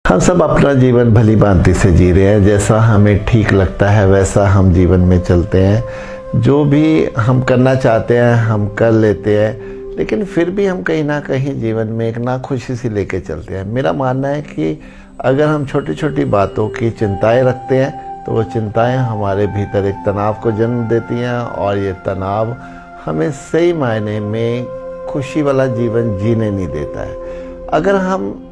हम सब अपना जीवन भली भांति से जी रहे हैं। जैसा हमें ठीक लगता है वैसा हम जीवन में चलते हैं। जो भी हम करना चाहते हैं हम कर लेते हैं, लेकिन फिर भी हम कहीं ना कहीं जीवन में एक नाखुशी सी लेके चलते हैं। मेरा मानना है कि अगर हम छोटी छोटी बातों की चिंताएं रखते हैं तो वो चिंताएं हमारे भीतर एक तनाव को जन्म देती हैं और ये तनाव हमें सही मायने में खुशी वाला जीवन जीने नहीं देता है। अगर हम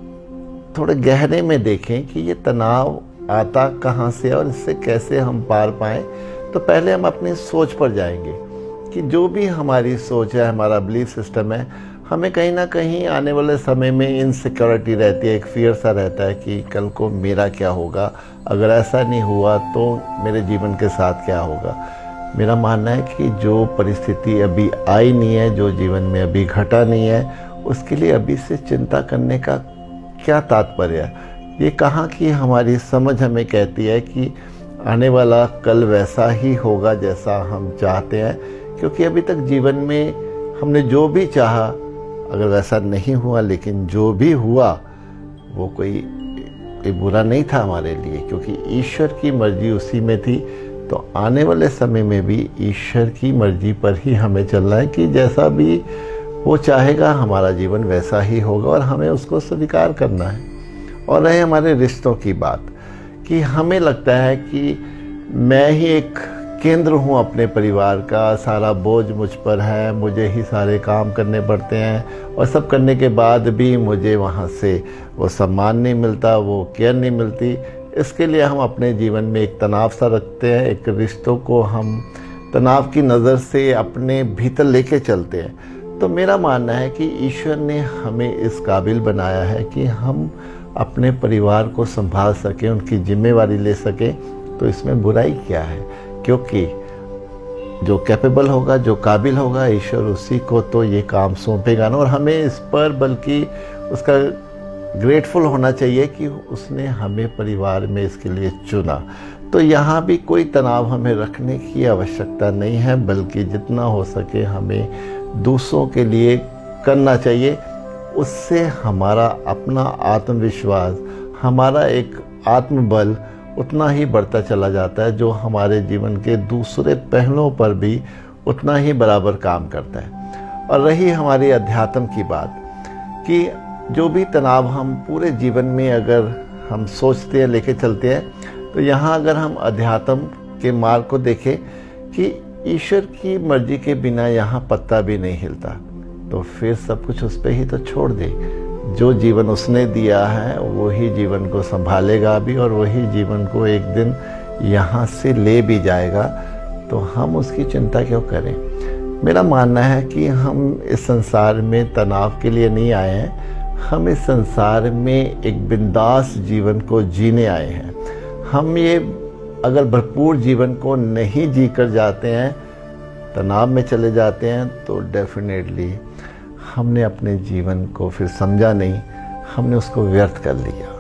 थोड़े गहरे में देखें कि ये तनाव आता कहाँ से और इससे कैसे हम पार पाएं, तो पहले हम अपनी सोच पर जाएंगे कि जो भी हमारी सोच है, हमारा बिलीफ सिस्टम है, हमें कहीं ना कहीं आने वाले समय में इनसिक्योरिटी रहती है, एक फियर सा रहता है कि कल को मेरा क्या होगा, अगर ऐसा नहीं हुआ तो मेरे जीवन के साथ क्या होगा। मेरा मानना है कि जो परिस्थिति अभी आई नहीं है, जो जीवन में अभी घटा नहीं है, उसके लिए अभी से चिंता करने का क्या तात्पर्य है। ये कहाँ की हमारी समझ हमें कहती है कि आने वाला कल वैसा ही होगा जैसा हम चाहते हैं, क्योंकि अभी तक जीवन में हमने जो भी चाहा, अगर वैसा नहीं हुआ, लेकिन जो भी हुआ वो कोई बुरा नहीं था हमारे लिए, क्योंकि ईश्वर की मर्जी उसी में थी। तो आने वाले समय में भी ईश्वर की मर्जी पर ही हमें चलना है कि जैसा भी वो चाहेगा हमारा जीवन वैसा ही होगा और हमें उसको स्वीकार करना है। और रहे हमारे रिश्तों की बात, कि हमें लगता है कि मैं ही एक केंद्र हूँ अपने परिवार का, सारा बोझ मुझ पर है, मुझे ही सारे काम करने पड़ते हैं और सब करने के बाद भी मुझे वहाँ से वो सम्मान नहीं मिलता, वो केयर नहीं मिलती। इसके लिए हम अपने जीवन में एक तनाव सा रखते हैं, एक रिश्तों को हम तनाव की नज़र से अपने भीतर लेके चलते हैं। तो मेरा मानना है कि ईश्वर ने हमें इस काबिल बनाया है कि हम अपने परिवार को संभाल सकें, उनकी जिम्मेवारी ले सकें। तो इसमें बुराई क्या है, क्योंकि जो कैपेबल होगा, जो काबिल होगा, ईश्वर उसी को तो ये काम सौंपेगा ना। और हमें इस पर बल्कि उसका ग्रेटफुल होना चाहिए कि उसने हमें परिवार में इसके लिए चुना। तो यहाँ भी कोई तनाव हमें रखने की आवश्यकता नहीं है, बल्कि जितना हो सके हमें दूसरों के लिए करना चाहिए। उससे हमारा अपना आत्मविश्वास, हमारा एक आत्मबल उतना ही बढ़ता चला जाता है, जो हमारे जीवन के दूसरे पहलुओं पर भी उतना ही बराबर काम करता है। और रही हमारी अध्यात्म की बात, कि जो भी तनाव हम पूरे जीवन में अगर हम सोचते हैं, लेके चलते हैं, तो यहाँ अगर हम अध्यात्म के मार्ग को देखें कि ईश्वर की मर्जी के बिना यहाँ पत्ता भी नहीं हिलता, तो फिर सब कुछ उस पर ही तो छोड़ दे। जो जीवन उसने दिया है वही जीवन को संभालेगा भी, और वही जीवन को एक दिन यहाँ से ले भी जाएगा। तो हम उसकी चिंता क्यों करें। मेरा मानना है कि हम इस संसार में तनाव के लिए नहीं आए हैं, हम इस संसार में एक बिंदास जीवन को जीने आए हैं। हम ये अगर भरपूर जीवन को नहीं जी कर जाते हैं, तनाव में चले जाते हैं, तो डेफिनेटली हमने अपने जीवन को फिर समझा नहीं, हमने उसको व्यर्थ कर लिया।